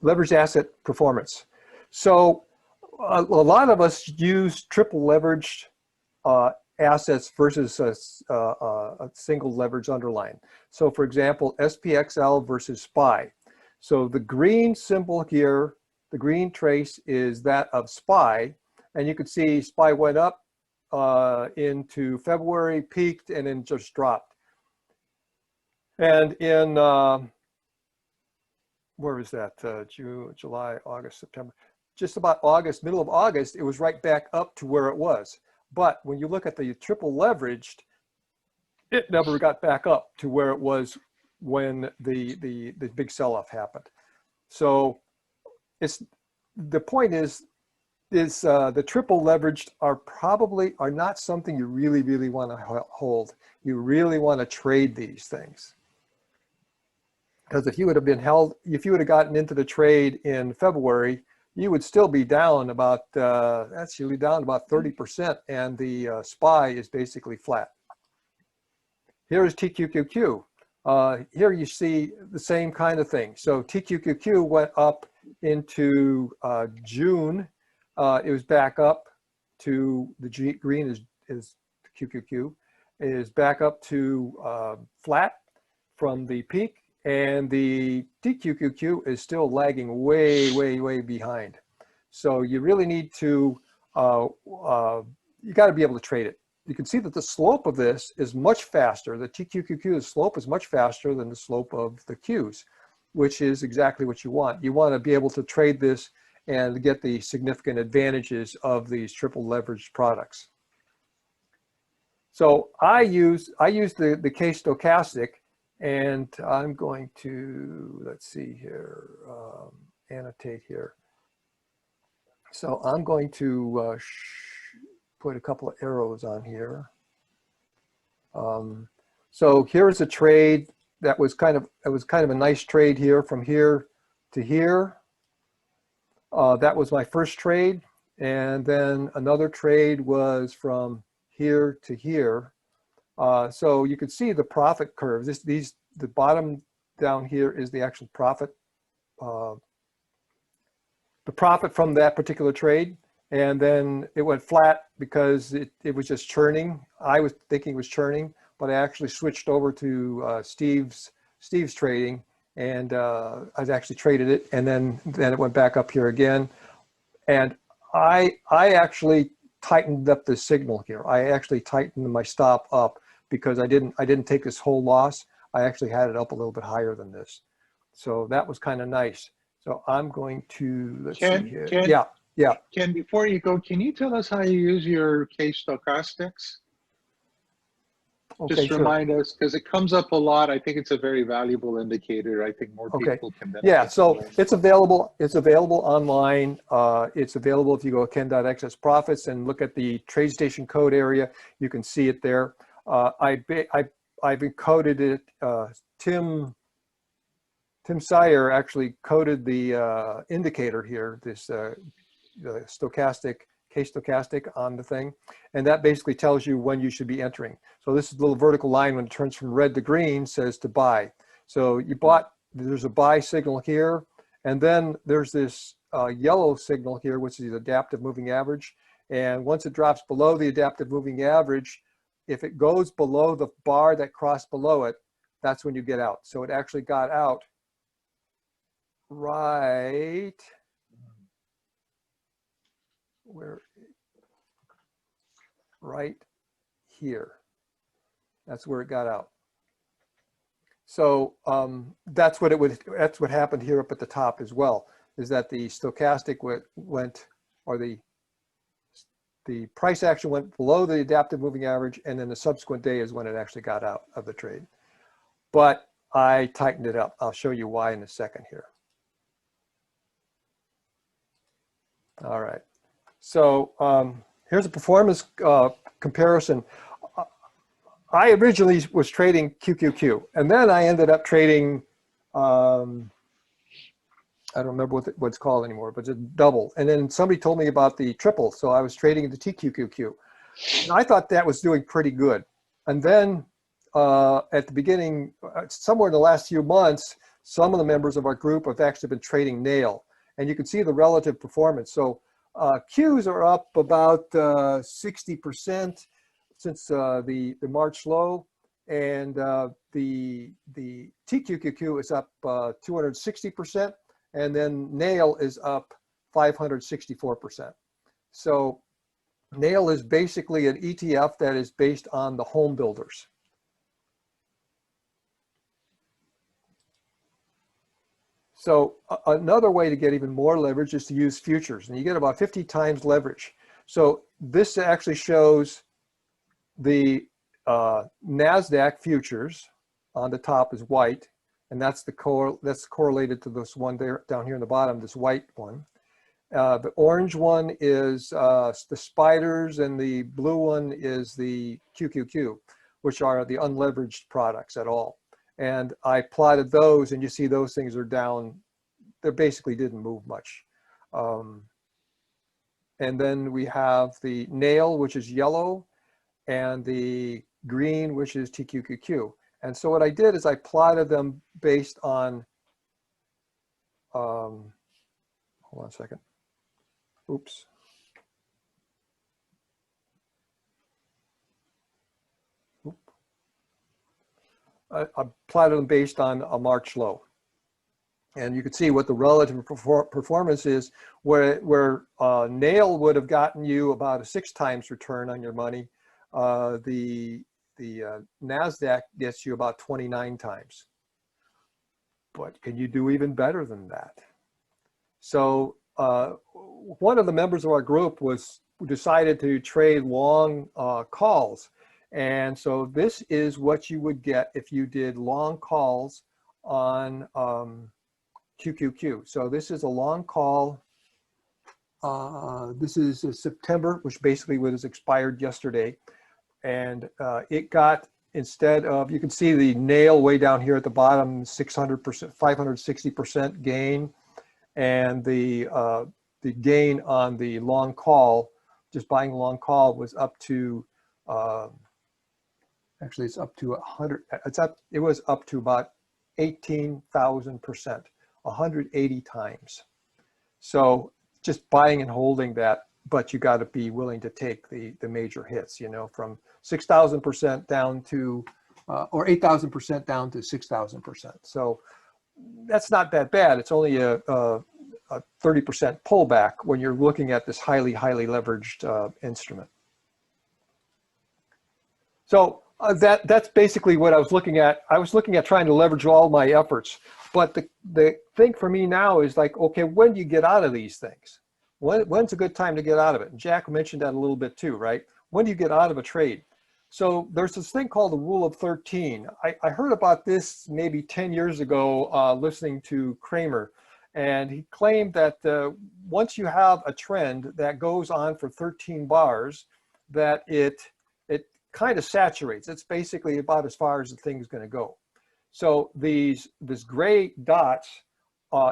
leveraged asset performance. So a lot of us use triple leveraged assets versus a single leverage underline. So for example, SPXL versus SPY. So the green symbol here, the green trace is that of SPY, and you can see SPY went up into February, peaked, and then just dropped. And in, where was that? June, July, August, September. Just about August, middle of August, it was right back up to where it was. But when you look at the triple leveraged, it never got back up to where it was when the big sell-off happened. So the point is the triple leveraged are not something you really want to hold. You really want to trade these things. Because if you would have gotten into the trade in February, you would still be down about, actually down about 30%, and the SPY is basically flat. Here is TQQQ. Here you see the same kind of thing. So TQQQ went up into June. It was back up to the green is QQQ, is back up to flat from the peak. And the TQQQ is still lagging way behind. So you really need to, you got to be able to trade it. You can see that the slope of this is much faster. The TQQQ's slope is much faster than the slope of the Qs, which is exactly what you want. You want to be able to trade this and get the significant advantages of these triple leveraged products. So I use the K stochastic. And I'm going to, let's see here, annotate here. So I'm going to put a couple of arrows on here. So here's a trade that was kind of a nice trade here from here to here. That was my first trade. And then another trade was from here to here. So you can see the profit curves. The bottom down here is the actual profit, the profit from that particular trade. And then it went flat because it was just churning. I was thinking it was churning, but I actually switched over to Steve's trading, and I actually traded it, and then it went back up here again. And I actually tightened up the signal here. I actually tightened my stop up because I didn't take this whole loss. I actually had it up a little bit higher than this. So that was kind of nice. So I'm going to, let's see here. Yeah. Ken, before you go, can you tell us how you use your K stochastics? Okay, just sure. remind us, because it comes up a lot. I think it's a very valuable indicator. I think more people can benefit. Yeah, so it's available. It's available online. It's available if you go to ken.access profits and look at the TradeStation code area. You can see it there. I've encoded it. Tim Sire actually coded the indicator here, this the stochastic, K stochastic on the thing, and that basically tells you when you should be entering. So this is the little vertical line when it turns from red to green says to buy. So you bought, there's a buy signal here, and then there's this yellow signal here, which is the adaptive moving average. And once it drops below the adaptive moving average, if it goes below the bar that crossed below it, that's when you get out. So it actually got out right right here. That's where it got out. So that's what happened here up at the top as well, is that the stochastic went, or the price action went below the adaptive moving average, and then the subsequent day is when it actually got out of the trade. But I tightened it up. I'll show you why in a second here. All right. So here's a performance comparison. I originally was trading QQQ, and then I ended up trading, I don't remember what it's called anymore, but it's a double. And then somebody told me about the triple, so I was trading the TQQQ. And I thought that was doing pretty good. And then at the beginning, somewhere in the last few months, some of the members of our group have actually been trading nail, and you can see the relative performance. So Qs are up about 60% since the March low, and the TQQQ is up 260%, and then nail is up 564%. So nail is basically an ETF that is based on the home builders. So another way to get even more leverage is to use futures, and you get about 50 times leverage. So this actually shows the NASDAQ futures. On the top is white, and that's correlated to this one there down here in the bottom, this white one. The orange one is the spiders, and the blue one is the QQQ, which are the unleveraged products at all. And I plotted those, and you see those things are down. They basically didn't move much. And then we have the nail, which is yellow, and the green, which is TQQQ. And so what I did is I plotted them based on, hold on a second. Oops. I plotted them based on a March low. And you can see what the relative performance is, where nail would have gotten you about a 6 times return on your money. The NASDAQ gets you about 29 times. But can you do even better than that? So one of the members of our group decided to trade long calls. And so this is what you would get if you did long calls on QQQ. So this is a long call. This is September, which basically was expired yesterday. And it got, instead of, you can see the nail way down here at the bottom, 600%, 560% gain. And the gain on the long call, just buying a long call, was up to, actually it's up to 100, it was up to about 18,000%, 180 times. So just buying and holding that, but you got to be willing to take the major hits, you know, from 6,000% down to, or 8,000% down to 6,000%. So that's not that bad. It's only a 30% pullback when you're looking at this highly leveraged instrument. So that's basically what I was looking at. I was looking at trying to leverage all my efforts. But the thing for me now is like, okay, when do you get out of these things? When's a good time to get out of it? And Jack mentioned that a little bit too, right? When do you get out of a trade? So there's this thing called the rule of 13. I heard about this maybe 10 years ago listening to Kramer. And he claimed that once you have a trend that goes on for 13 bars, that it kind of saturates. It's basically about as far as the thing is going to go. So these gray dots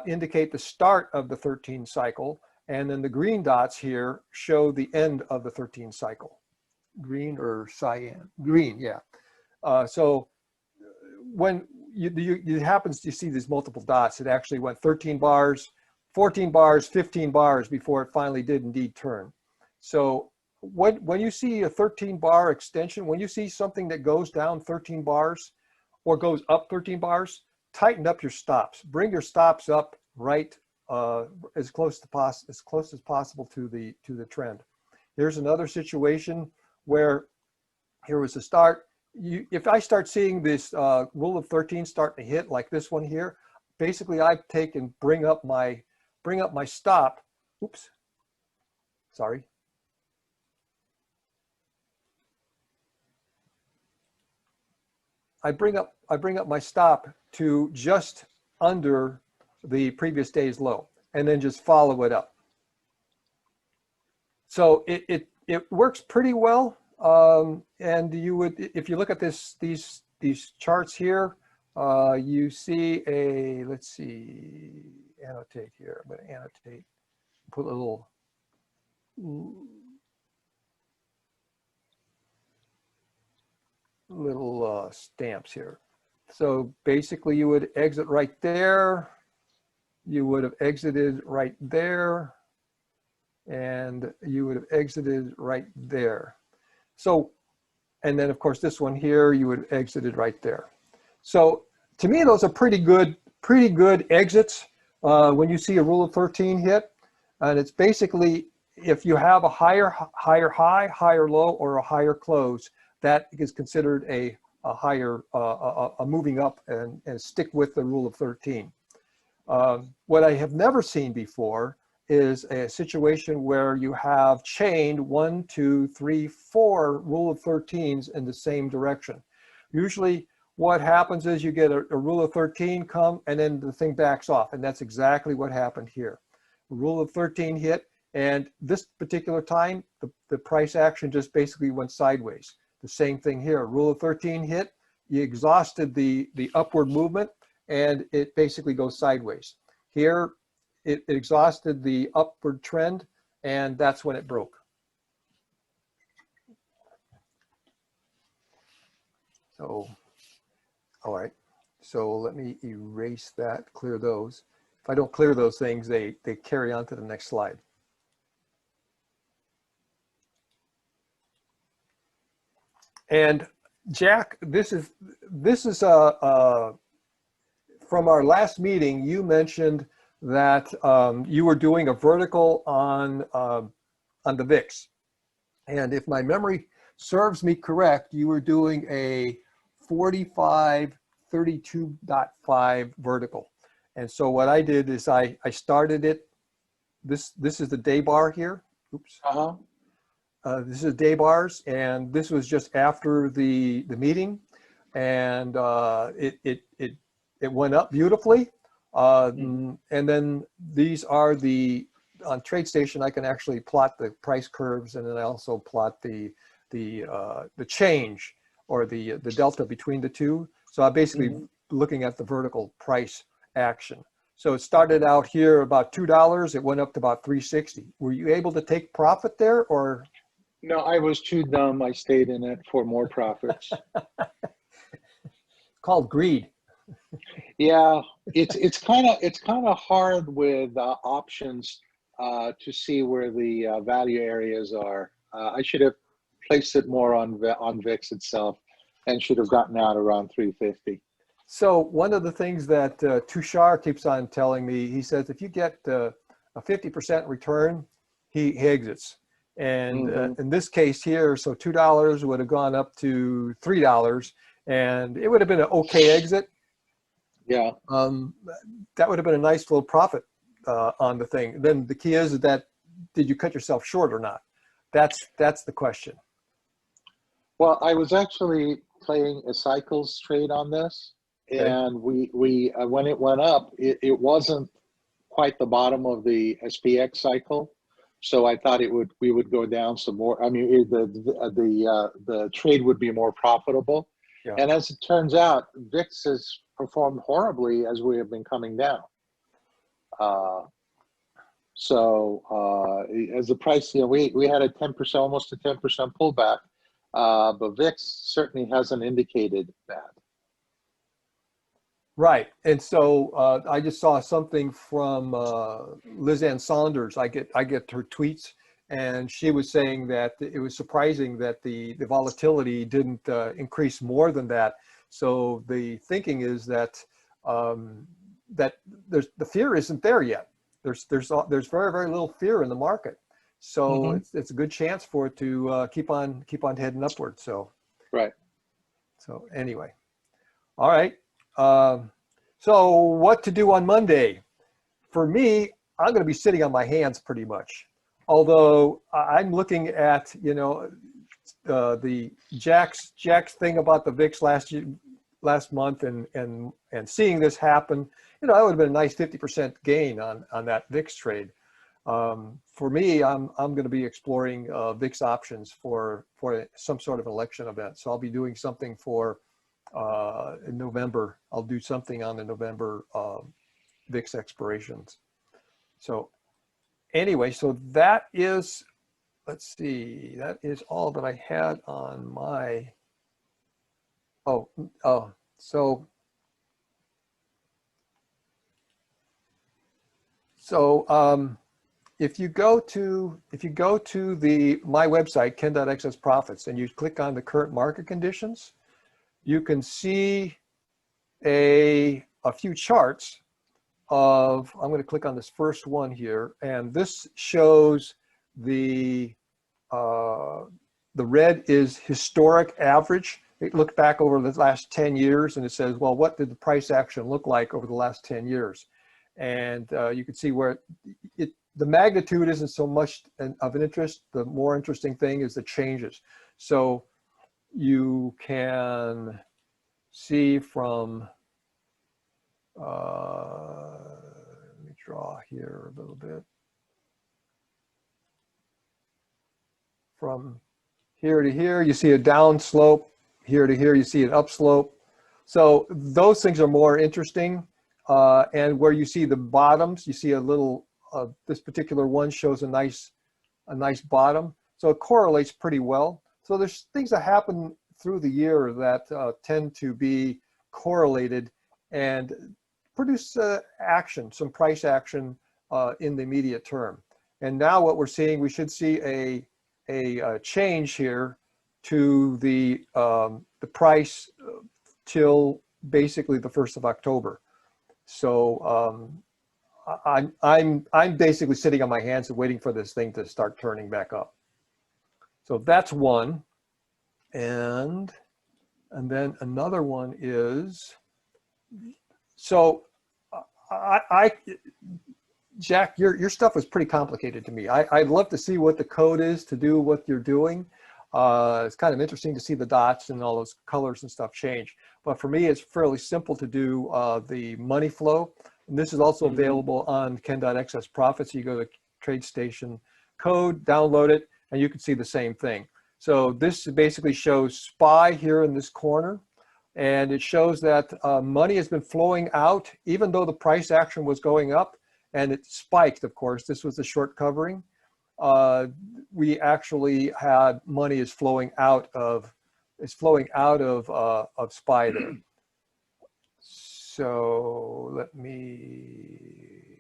indicate the start of the 13 cycle, and then the green dots here show the end of the 13 cycle. Green or cyan? Green, yeah. So when it happens, you see these multiple dots. It actually went 13 bars, 14 bars, 15 bars before it finally did indeed turn. So when you see a 13 bar extension, when you see something that goes down 13 bars or goes up 13 bars, tighten up your stops. Bring your stops up right as close as possible to the trend. Here's another situation where here was the start. If I start seeing this rule of 13 start to hit like this one here, basically I take and bring up my stop. Oops, sorry. I bring up my stop to just under the previous day's low, and then just follow it up. So it works pretty well. And you would, if you look at these charts here, you see a, let's see, annotate here. I'm going to annotate, put a little stamps here. So basically you would exit right there. You would have exited right there. And you would have exited right there. So, and then of course this one here, you would have exited right there. So to me, those are pretty good exits when you see a rule of 13 hit. And it's basically, if you have a higher high, higher low, or a higher close, that is considered a higher, a moving up, and stick with the rule of 13. What I have never seen before is a situation where you have chained 1, 2, 3, 4 rule of 13s in the same direction. Usually what happens is you get a rule of 13 come, and then the thing backs off, and that's exactly what happened here. The rule of 13 hit, and this particular time, the price action just basically went sideways. The same thing here, rule of 13 hit, you exhausted the upward movement, and it basically goes sideways. Here, it exhausted the upward trend, and that's when it broke. So, all right. So let me erase that, clear those. If I don't clear those things, they carry on to the next slide. And Jack, this is from our last meeting. You mentioned that you were doing a vertical on the VIX, and if my memory serves me correct, you were doing a 45.32.5 vertical. And so what I did is I started it. This is the day bar here. Oops. This is day bars, and this was just after the meeting, and it went up beautifully. And then these are on TradeStation, I can actually plot the price curves, and then I also plot the change, or the delta between the two. So I'm basically looking at the vertical price action. So it started out here about $2. It went up to about 360. Were you able to take profit there, or? No, I was too dumb. I stayed in it for more profits. Called greed. Yeah, it's kind of hard with options to see where the value areas are. I should have placed it more on VIX itself, and should have gotten out around 350. So one of the things that Tushar keeps on telling me, he says if you get a 50% return, he exits. And in this case here, so $2 would have gone up to $3, and it would have been an okay exit. Yeah. That would have been a nice little profit on the thing. Then the key is that, did you cut yourself short or not? That's the question. Well, I was actually playing a cycles trade on this, and we when it went up, it wasn't quite the bottom of the SPX cycle. So I thought we would go down some more. I mean, the trade would be more profitable. Yeah. And as it turns out, VIX has performed horribly as we have been coming down. As the price, we had a 10%, almost a 10% pullback, but VIX certainly hasn't indicated that. Right. And so I just saw something from Liz Ann Saunders. I get her tweets, and she was saying that it was surprising that the volatility didn't increase more than that. So the thinking is that that the fear isn't there yet. There's very, very little fear in the market. So it's a good chance for it to keep on heading upward. So right. So anyway, all right. So what to do on Monday? For me, I'm going to be sitting on my hands pretty much. Although I'm looking at, the Jack's thing about the VIX last month, and seeing this happen, that would have been a nice 50% gain on that VIX trade. For me, I'm going to be exploring VIX options for some sort of election event. So I'll be doing something for in November. I'll do something on the November VIX expirations. So anyway, so that is, let's see, that is all that I had on my, so So if you go to my website, Ken.Excess Profits, and you click on the current market conditions, you can see a few charts of, I'm going to click on this first one here, and this shows the red is historic average. It looked back over the last 10 years and it says, well, what did the price action look like over the last 10 years? And you can see where the magnitude isn't so much of an interest. The more interesting thing is the changes. So you can see from, let me draw here a little bit. From here to here, you see a down slope. Here to here, you see an upslope. So those things are more interesting. And where you see the bottoms, you see a little, this particular one shows a nice bottom. So it correlates pretty well. So there's things that happen through the year that tend to be correlated and produce action, some price action in the immediate term. And now what we're seeing, we should see a change here to the price till basically the 1st of October. So I'm basically sitting on my hands and waiting for this thing to start turning back up. So that's one. And then another one is, so Jack, your stuff was pretty complicated to me. I'd love to see what the code is to do what you're doing. It's kind of interesting to see the dots and all those colors and stuff change. But for me, it's fairly simple to do the money flow. And this is also available on Ken.Excess Profits. You go to TradeStation code, download it, and you can see the same thing. So this basically shows SPY here in this corner. And it shows that money has been flowing out, even though the price action was going up. And it spiked, of course. This was the short covering. We actually had money is flowing out of SPY there. So let me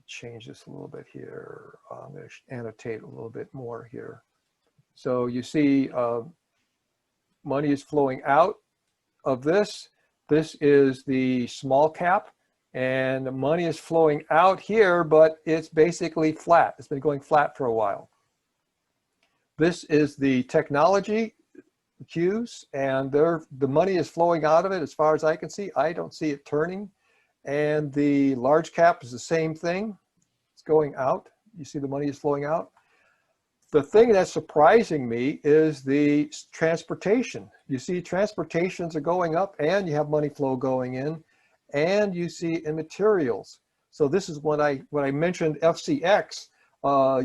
change this a little bit here. I'm going to annotate a little bit more here. So you see money is flowing out of this. This is the small cap. And the money is flowing out here, but it's basically flat. It's been going flat for a while. This is the technology cues, and the money is flowing out of it as far as I can see. I don't see it turning. And the large cap is the same thing. It's going out. You see the money is flowing out. The thing that's surprising me is the transportation. You see transportations are going up and you have money flow going in. And you see in materials. So this is when I mentioned FCX.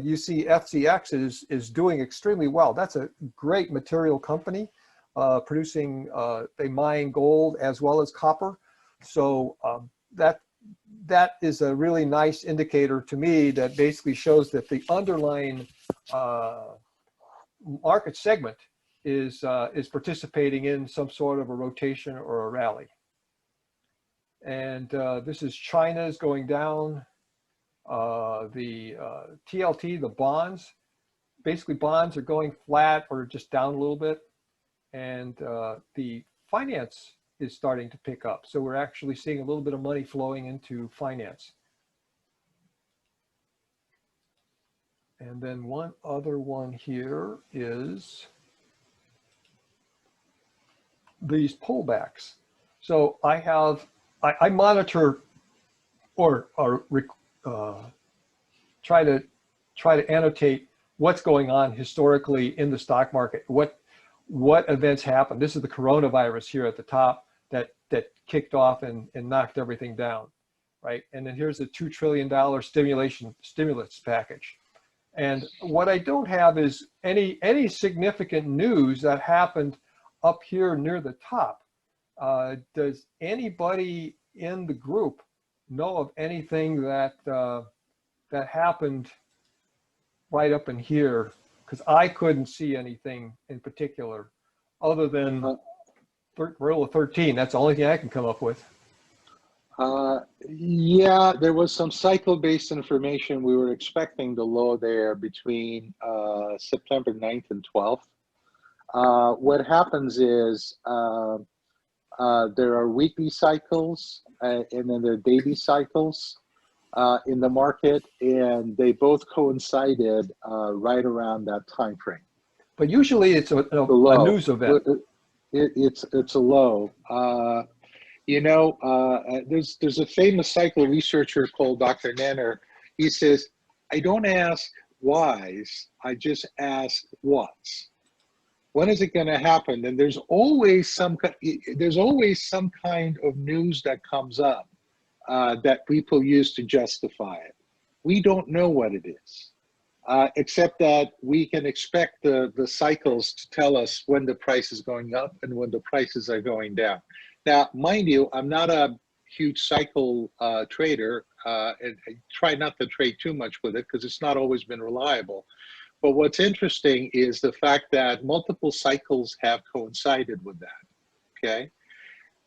You see FCX is doing extremely well. That's a great material company, producing, they mine gold as well as copper. So that is a really nice indicator to me that basically shows that the underlying market segment is participating in some sort of a rotation or a rally. And this is China's going down. The TLT, the bonds, basically bonds are going flat or just down a little bit. And the finance is starting to pick up. So we're actually seeing a little bit of money flowing into finance. And then one other one here is these pullbacks. So I monitor or try to annotate what's going on historically in the stock market. What events happen? This is the coronavirus here at the top that kicked off and knocked everything down, right? And then here's the $2 trillion stimulus package. And what I don't have is any significant news that happened up here near the top. Does anybody in the group know of anything that that happened right up in here? Because I couldn't see anything in particular other than row of 13. That's the only thing I can come up with. Yeah, there was some cycle-based information. We were expecting the low there between September 9th and 12th. What happens is there are weekly cycles and then there are daily cycles in the market, and they both coincided right around that time frame. But usually it's a news event. It's a low. There's a famous cycle researcher called Dr. Nenner. He says, I don't ask whys, I just ask what's. When is it going to happen? And there's always some kind of news that comes up that people use to justify it. We don't know what it is, except that we can expect the cycles to tell us when the price is going up and when the prices are going down. Now, mind you, I'm not a huge cycle trader, and I try not to trade too much with it because it's not always been reliable. But what's interesting is the fact that multiple cycles have coincided with that, okay?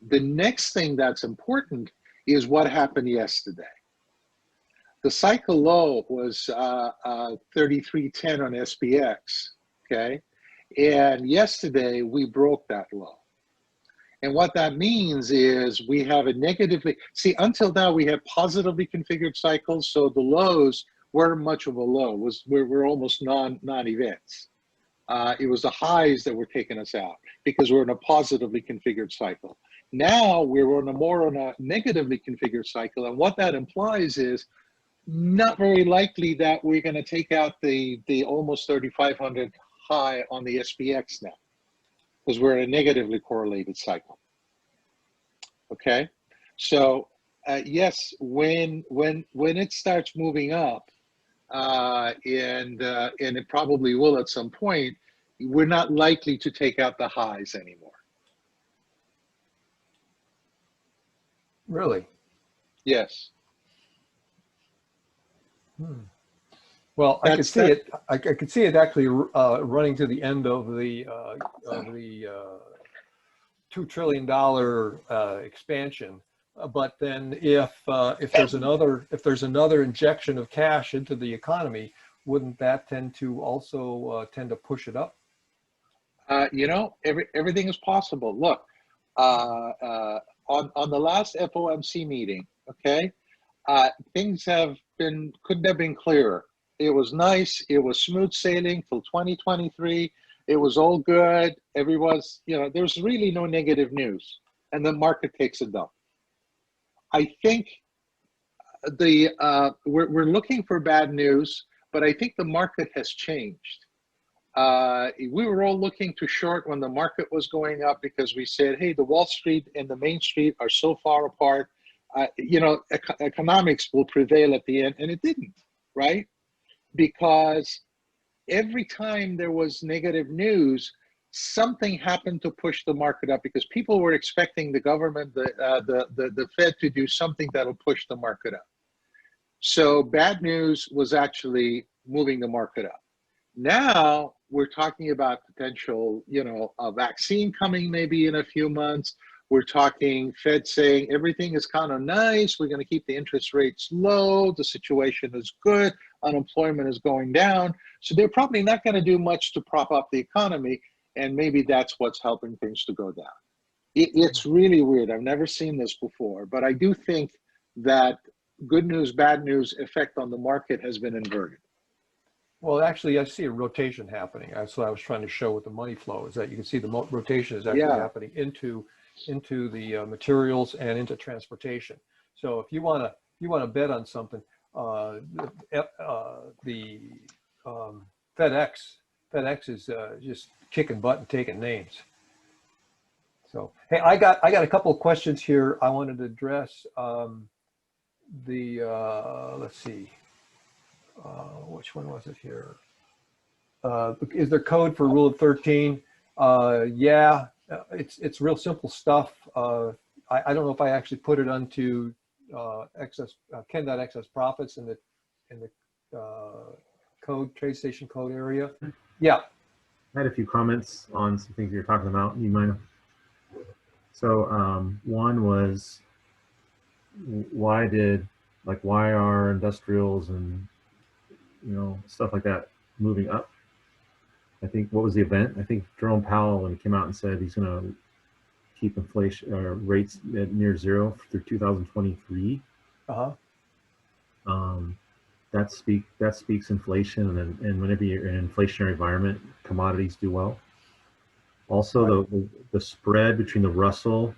The next thing that's important is what happened yesterday. The cycle low was 33.10 on SPX, okay? And yesterday we broke that low. And what that means is we have a negatively, see, until now we have positively configured cycles, so the lows weren't much of a low, we're almost non-events. It was the highs that were taking us out because we're in a positively configured cycle. Now we're on a negatively configured cycle, and what that implies is not very likely that we're going to take out the almost 3,500 high on the SPX now, because we're in a negatively correlated cycle. Okay, so yes, when it starts moving up, and it probably will at some point, we're not likely to take out the highs anymore. Really? Yes. Well, I could see it. I could see it actually running to the end of the $2 trillion expansion. But then, if there's another injection of cash into the economy, wouldn't that tend to also tend to push it up? Everything is possible. Look, on the last FOMC meeting, okay, things couldn't have been clearer. It was nice. It was smooth sailing till 2023. It was all good. Everyone's, there's really no negative news, and the market takes a dump. I think we're looking for bad news, but I think the market has changed. We were all looking to short when the market was going up because we said, hey, the Wall Street and the Main Street are so far apart. Economics will prevail at the end, and it didn't, right? Because every time there was negative news, something happened to push the market up because people were expecting the government, the Fed, to do something that'll push the market up. So bad news was actually moving the market up. Now we're talking about potential, a vaccine coming maybe in a few months. We're talking Fed saying everything is kind of nice. We're going to keep the interest rates low. The situation is good. Unemployment is going down. So they're probably not going to do much to prop up the economy. And maybe that's what's helping things to go down. It's really weird. I've never seen this before. But I do think that good news, bad news effect on the market has been inverted. Well, actually, I see a rotation happening. That's what I was trying to show with the money flow, is that you can see the rotation is actually happening into the materials and into transportation. So if you want to bet on something, FedEx is just kicking butt and taking names. So hey, I got a couple of questions here I wanted to address. Let's see. Which one was it here? Is there code for Rule of 13? Yeah, it's real simple stuff. I don't know if I actually put it onto Ken.excess profits in the code, trade station code area. Yeah. I had a few comments on some things you're talking about. You mind? So one was why are industrials and stuff like that moving up? I think what was the event? I think Jerome Powell, when he came out and said he's going to keep inflation rates at near zero through 2023. Uh-huh. That speaks inflation, and whenever you're in an inflationary environment, commodities do well. Also, Right. the spread between the Russell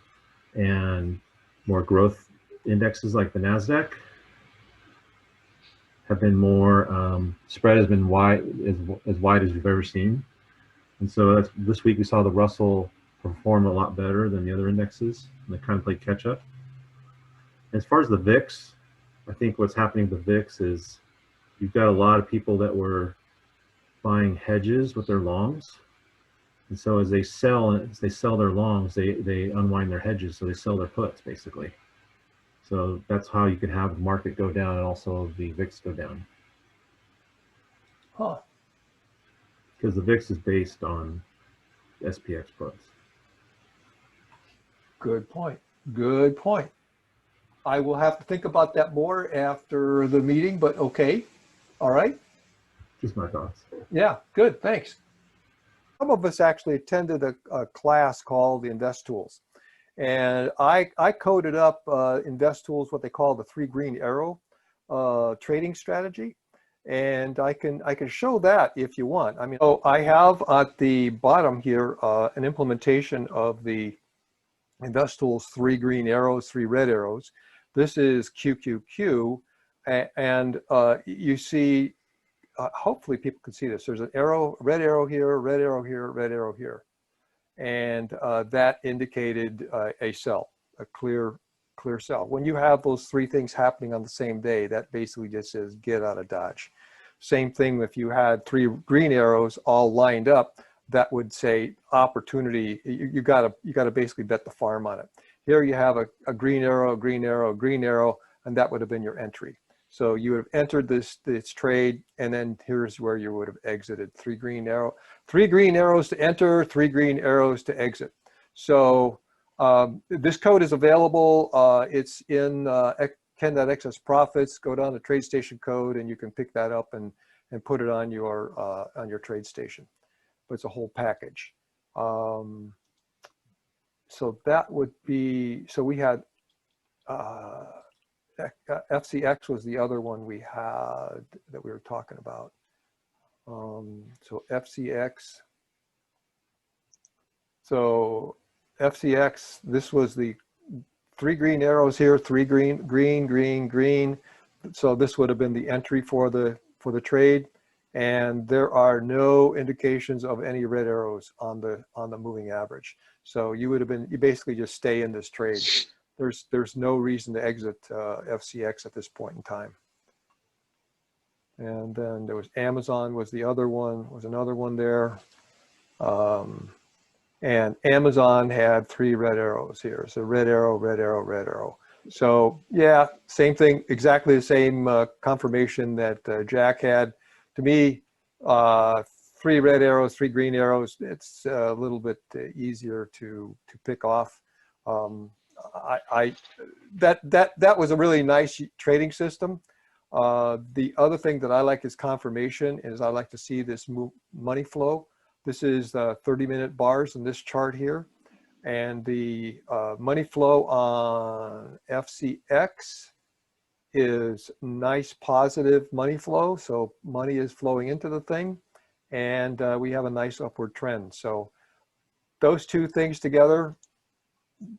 and more growth indexes like the Nasdaq have been more spread has been wide as wide as we've ever seen, and so this week we saw the Russell perform a lot better than the other indexes, and they kind of played catch up. As far as the VIX, I think what's happening with the VIX is you've got a lot of people that were buying hedges with their longs. And so as they sell their longs, they unwind their hedges. So they sell their puts basically. So that's how you could have the market go down and also the VIX go down. Huh. Because the VIX is based on SPX puts. Good point. Good point. I will have to think about that more after the meeting, but okay. All right. Just my thoughts. Yeah, good. Thanks. Some of us actually attended a class called the Investools. And I coded up Investools, what they call the 3 green arrow trading strategy. And I can show that if you want. I mean, oh, I have at the bottom here an implementation of the Investools 3 green arrows, 3 red arrows. This is QQQ. And you see, hopefully people can see this. There's an arrow, red arrow here, red arrow here, red arrow here. And that indicated a sell, a clear sell. When you have those 3 things happening on the same day, that basically just says get out of Dodge. Same thing if you had 3 green arrows all lined up, that would say opportunity. You gotta basically bet the farm on it. Here you have a green arrow, a green arrow, a green arrow, and that would have been your entry. So you would have entered this trade, and then here's where you would have exited. 3 green arrows to enter, 3 green arrows to exit. So this code is available. It's in Ken.XS Profits. Go down to TradeStation code, and you can pick that up and put it on your TradeStation. But it's a whole package. So that would be. So we had. FCX was the other one we had that we were talking about. So FCX. So FCX, this was the 3 green arrows here, 3 green, green, green, green. So this would have been the entry for the trade. And there are no indications of any red arrows on the moving average. So you basically just stay in this trade. There's no reason to exit FCX at this point in time. And then there was Amazon was the other one, was another one there. And Amazon had 3 red arrows here. So red arrow, red arrow, red arrow. So yeah, same thing, exactly the same confirmation that Jack had. To me, 3 red arrows, 3 green arrows, it's a little bit easier to pick off. That was a really nice trading system. The other thing that I like is confirmation, is I like to see this money flow. This is 30-minute bars in this chart here. And the money flow on FCX is nice positive money flow. So money is flowing into the thing, and we have a nice upward trend. So those 2 things together,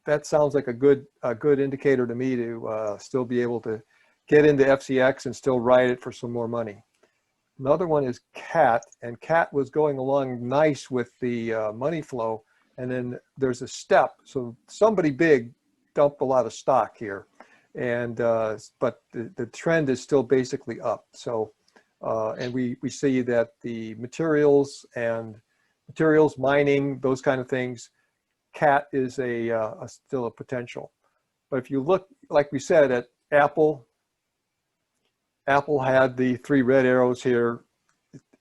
that sounds like a good indicator to me to still be able to get into FCX and still ride it for some more money. Another one is CAT, and CAT was going along nice with the money flow, and then there's a step. So somebody big dumped a lot of stock here, and but the trend is still basically up. So and we see that the materials mining, those kind of things, CAT is still a potential. But if you look, like we said, at Apple had the 3 red arrows here,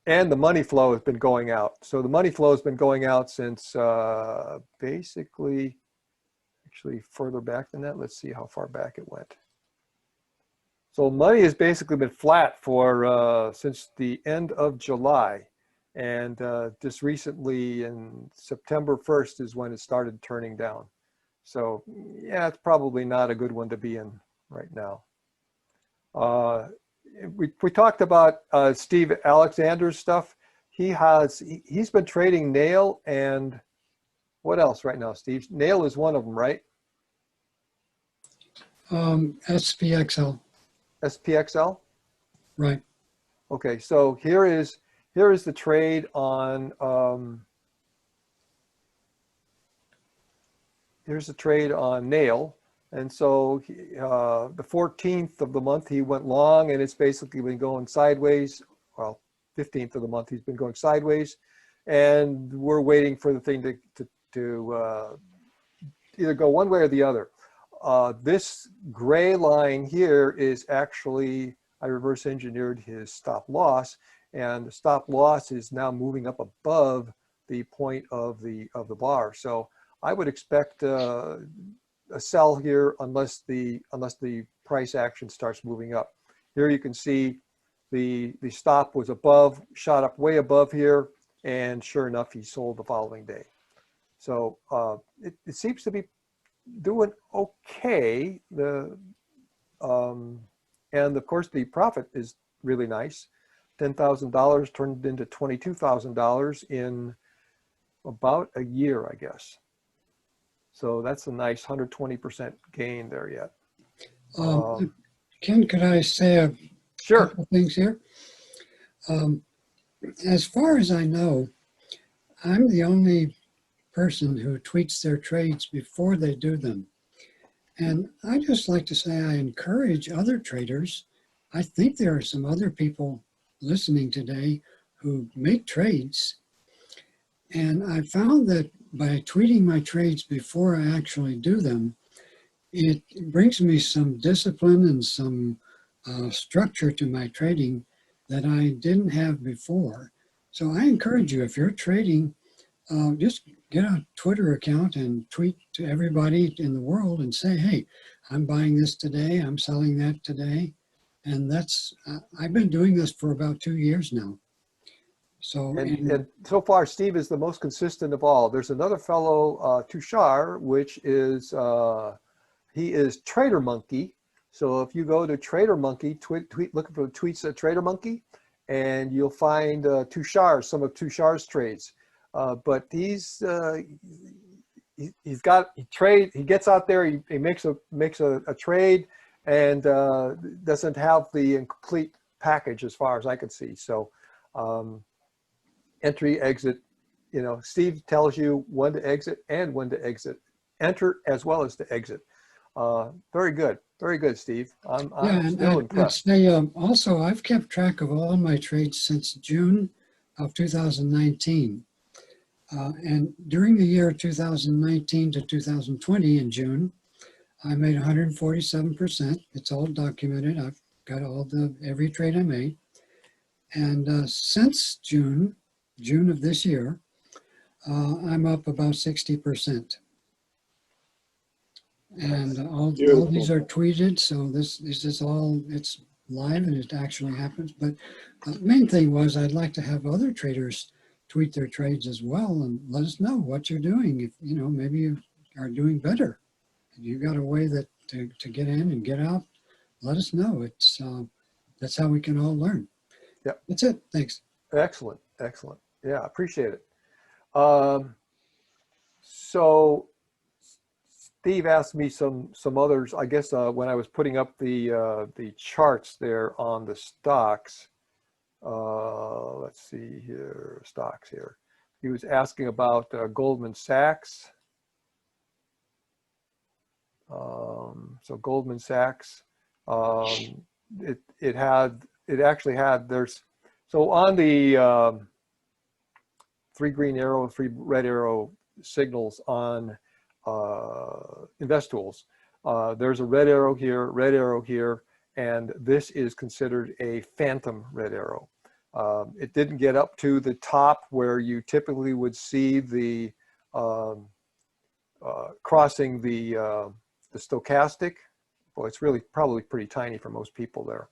and the money flow has been going out. So the money flow has been going out since basically, actually further back than that. Let's see how far back it went. So money has basically been flat for since the end of July. And just recently in September 1st is when it started turning down. So yeah, it's probably not a good one to be in right now. We talked about Steve Alexander's stuff. He's been trading nail and what else right now, Steve? Nail is one of them, right? SPXL, SPXL? right. Okay, so here is the trade on here's the trade on nail. And so the 14th of the month he went long, and it's basically been going sideways. Well, 15th of the month he's been going sideways, and we're waiting for the thing to either go one way or the other. This gray line here is actually, I reverse engineered his stop loss, and the stop loss is now moving up above the point of the bar. So I would expect a sell here unless the price action starts moving up. Here you can see the stop was above, shot up way above here, and sure enough, he sold the following day. So it seems to be doing okay. And of course the profit is really nice. $10,000 turned into $22,000 in about a year, I guess. So that's a nice 120% gain there yet. Ken, could I say a Sure. couple of things here? As far as I know, I'm the only person who tweets their trades before they do them. And I just like to say I encourage other traders. I think there are some other people listening today who make trades. And I found that by tweeting my trades before I actually do them, it brings me some discipline and some structure to my trading that I didn't have before. So I encourage you, if you're trading, just get a Twitter account and tweet to everybody in the world and say, hey, I'm buying this today, I'm selling that today. And that's, I've been doing this for about 2 years now. So, and so far, Steve is the most consistent of all. There's another fellow, Tushar, which is, he is Trader Monkey. So if you go to Trader Monkey, looking for the tweets at Trader Monkey, and you'll find Tushar, some of Tushar's trades. But he gets out there, he makes a trade, and doesn't have the complete package as far as I can see. So entry, exit, Steve tells you when to exit and when to exit, enter as well as to exit. Very good, Steve. I'm still impressed. Also, I've kept track of all my trades since June of 2019. And during the year 2019 to 2020 in June, I made 147%. It's all documented. I've got every trade I made. And since June of this year, I'm up about 60%. And all these are tweeted, so this is all, it's live and it actually happens. But the main thing was I'd like to have other traders tweet their trades as well and let us know what you're doing. If maybe you are doing better, if you got a way that to get in and get out, let us know. It's that's how we can all learn. Yep. That's it. Thanks. Excellent. Yeah, appreciate it. So Steve asked me some others, I guess, when I was putting up the charts there on the stocks. Let's see here, stocks here. He was asking about Goldman Sachs. So Goldman Sachs, it actually had, so on the 3 green arrow, 3 red arrow signals on Investools, there's a red arrow here, and this is considered a phantom red arrow. It didn't get up to the top where you typically would see the crossing the stochastic well, it's really probably pretty tiny for most people there.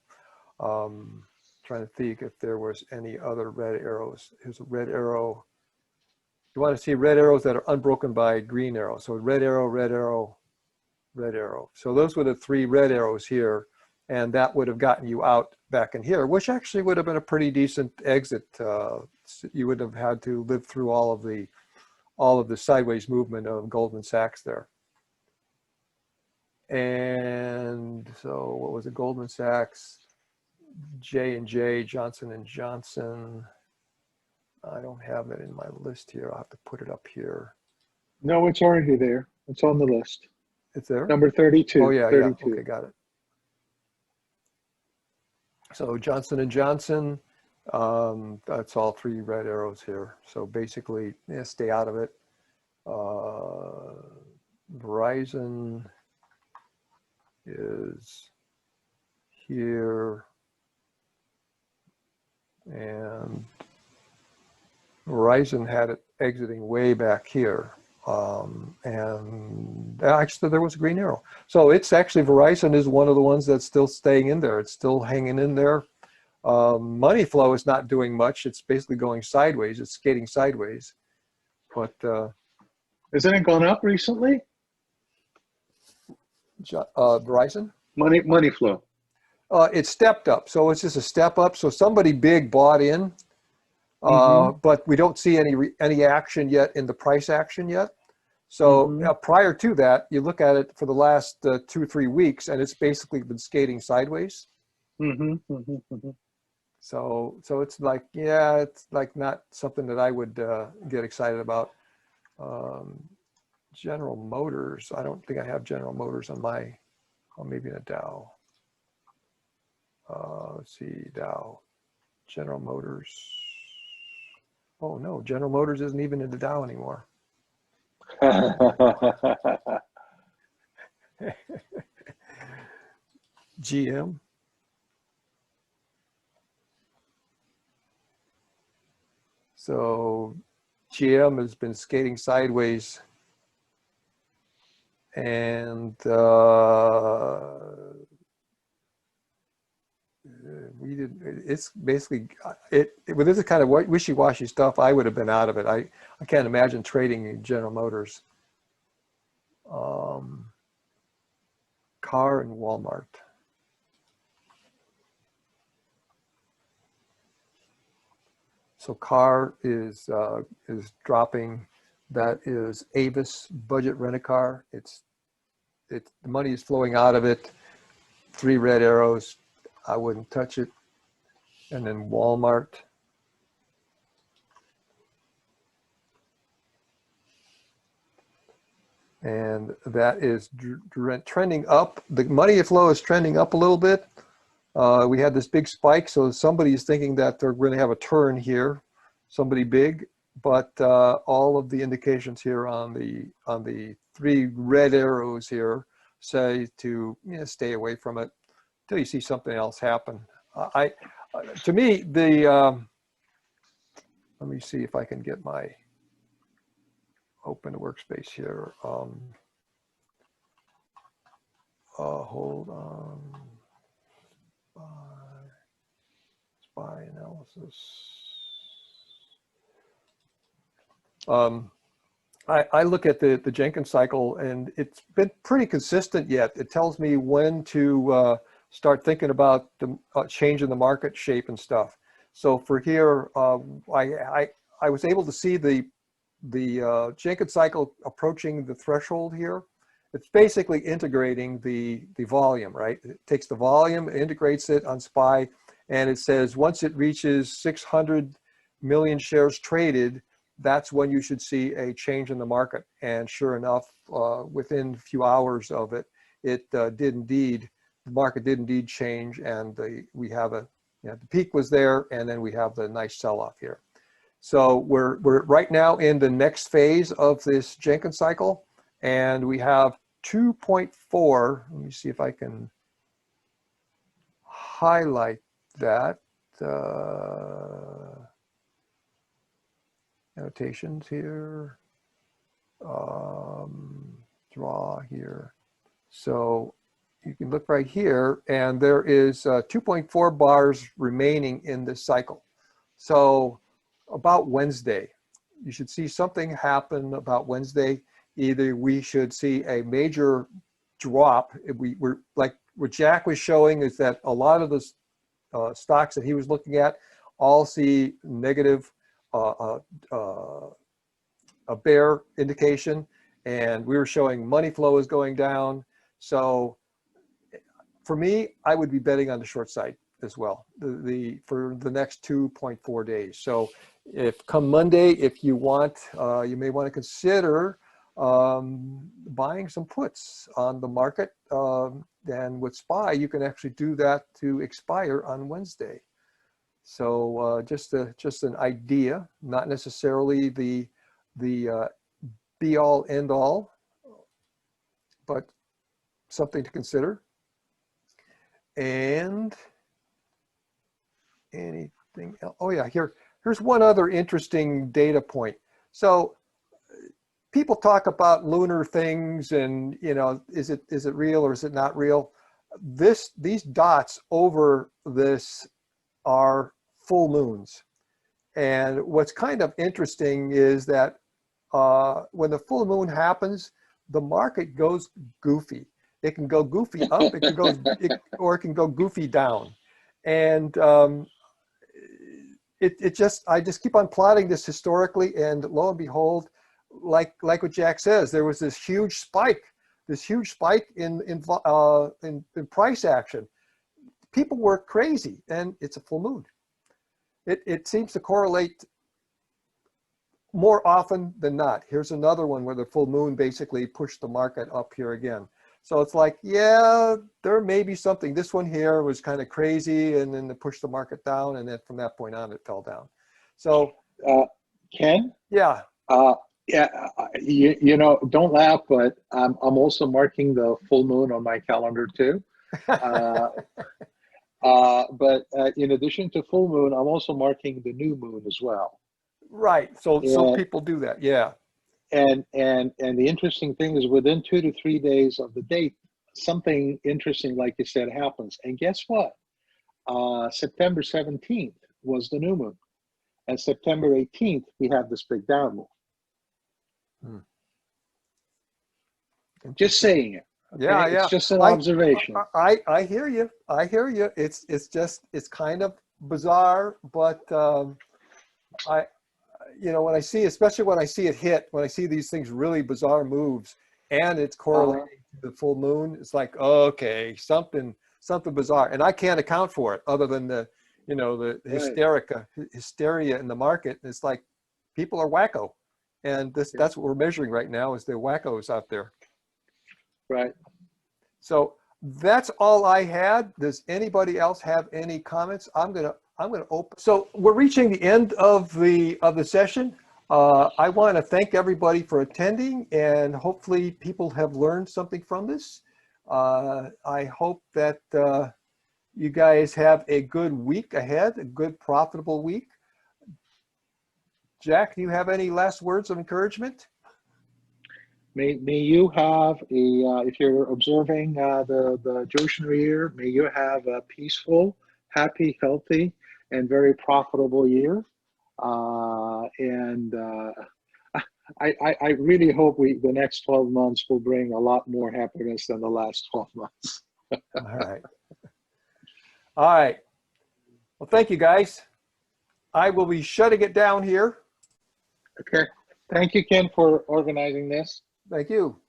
Trying to think if there was any other red arrows. Here's a red arrow. You want to see red arrows that are unbroken by green arrows. So red arrow, red arrow, red arrow. So those were the 3 red arrows here, and that would have gotten you out back in here, which actually would have been a pretty decent exit. You wouldn't have had to live through all of the sideways movement of Goldman Sachs there. And so what was it? Goldman Sachs, J&J, Johnson & Johnson. I don't have it in my list here. I'll have to put it up here. No, it's already there. It's on the list. It's there? Number 32. Oh, yeah, 32. yeah. Okay, got it. So Johnson & Johnson, that's all 3 red arrows here. So basically, yeah, stay out of it. Verizon is here. And Verizon had it exiting way back here. And actually there was a green arrow. So it's actually, Verizon is one of the ones that's still staying in there. It's still hanging in there. Money flow is not doing much. It's basically going sideways. It's skating sideways. But Hasn't it gone up recently? Verizon? Money flow. It stepped up. So it's just a step up. So somebody big bought in. But we don't see any action yet in the price action yet. So prior to that, you look at it for the last 2-3 weeks, and it's basically been skating sideways. So it's like, yeah, it's like not something that I would get excited about. General Motors, I don't think I have General Motors on my, or maybe in a Dow. Let's see, Dow, General Motors. Oh no, General Motors isn't even in the Dow anymore. GM. So GM has been skating sideways, and we did. It's basically with this kind of wishy-washy stuff, I would have been out of it. I can't imagine trading General Motors, Car and Walmart. So Car is dropping. That is Avis budget rent-a-car. The money is flowing out of it. 3 red arrows. I wouldn't touch it. And then Walmart. And that is trending up. The money flow is trending up a little bit. We had this big spike, so somebody is thinking that they're going to have a turn here, somebody big. But all of the indications here on the 3 red arrows here say to stay away from it until you see something else happen. To me, let me see if I can get my open workspace here. Hold on. SPY analysis. I look at the Jenkins cycle, and it's been pretty consistent yet. It tells me when to start thinking about the change in the market shape and stuff. So for here, I was able to see the Jenkins cycle approaching the threshold here. It's basically integrating the volume, right? It takes the volume, integrates it on SPY, and it says once it reaches 600 million shares traded, that's when you should see a change in the market. And sure enough, within a few hours of it, the market did indeed change, and we have the peak was there, and then we have the nice sell-off here. So we're right now in the next phase of this Jenkins cycle, and we have 2.4. Let me see if I can highlight that. Annotations here, draw here. So you can look right here, and there is 2.4 bars remaining in this cycle. So about Wednesday, you should see something happen about Wednesday. Either we should see a major drop. We're like what Jack was showing is that a lot of the stocks that he was looking at all see negative, a bear indication, and we were showing money flow is going down. So for me, I would be betting on the short side as well, for the next 2.4 days. So if come Monday, if you want, you may want to consider buying some puts on the market. And with SPY, you can actually do that to expire on Wednesday. So just an idea, not necessarily the be all end all, but something to consider. And anything else? Oh yeah, here's one other interesting data point. So people talk about lunar things and, you know, is it real or is it not real? These dots over this are full moons. And what's kind of interesting is that when the full moon happens, the market goes goofy. It can go goofy up, or it can go goofy down. And I just keep on plotting this historically, and lo and behold, like what Jack says, there was this huge spike in price action. People were crazy, and it's a full moon. It seems to correlate more often than not. Here's another one where the full moon basically pushed the market up here again. So it's like, yeah, there may be something. This one here was kind of crazy, and then it pushed the market down, and then from that point on, it fell down. So, Ken? Yeah. Yeah, you know, don't laugh, but I'm also marking the full moon on my calendar too. But in addition to full moon, I'm also marking the new moon as well. Right. So some people do that. Yeah. And the interesting thing is, within 2 to 3 days of the date, something interesting, like you said, happens. And guess what? September 17th was the new moon, and September 18th we have this big down move. Just saying it. Okay? Yeah, It's just an observation. I hear you. I hear you. It's kind of bizarre, but when I see, especially when I see it hit, when I see these things really bizarre moves, and it's correlating to the full moon, it's like, okay, something bizarre, and I can't account for it other than the hysteria in the market. It's like people are wacko, and that's what we're measuring right now, is the wackos out there. Right. So that's all I had. Does anybody else have any comments? I'm gonna open. So we're reaching the end of the session. I want to thank everybody for attending, and hopefully people have learned something from this. I hope that you guys have a good week ahead, a good profitable week. Jack, do you have any last words of encouragement? May you have if you're observing the Joshin year, may you have a peaceful, happy, healthy, and very profitable year. And I really hope the next 12 months will bring a lot more happiness than the last 12 months. All right. All right. Well, thank you, guys. I will be shutting it down here. Okay. Thank you, Ken, for organizing this. Thank you.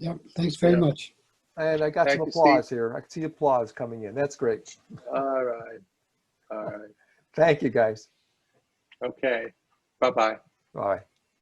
Yep. Thanks very much. And I got some applause here. I can see applause coming in. That's great. All right. All right. Thank you, guys. Okay. Bye-bye. Bye.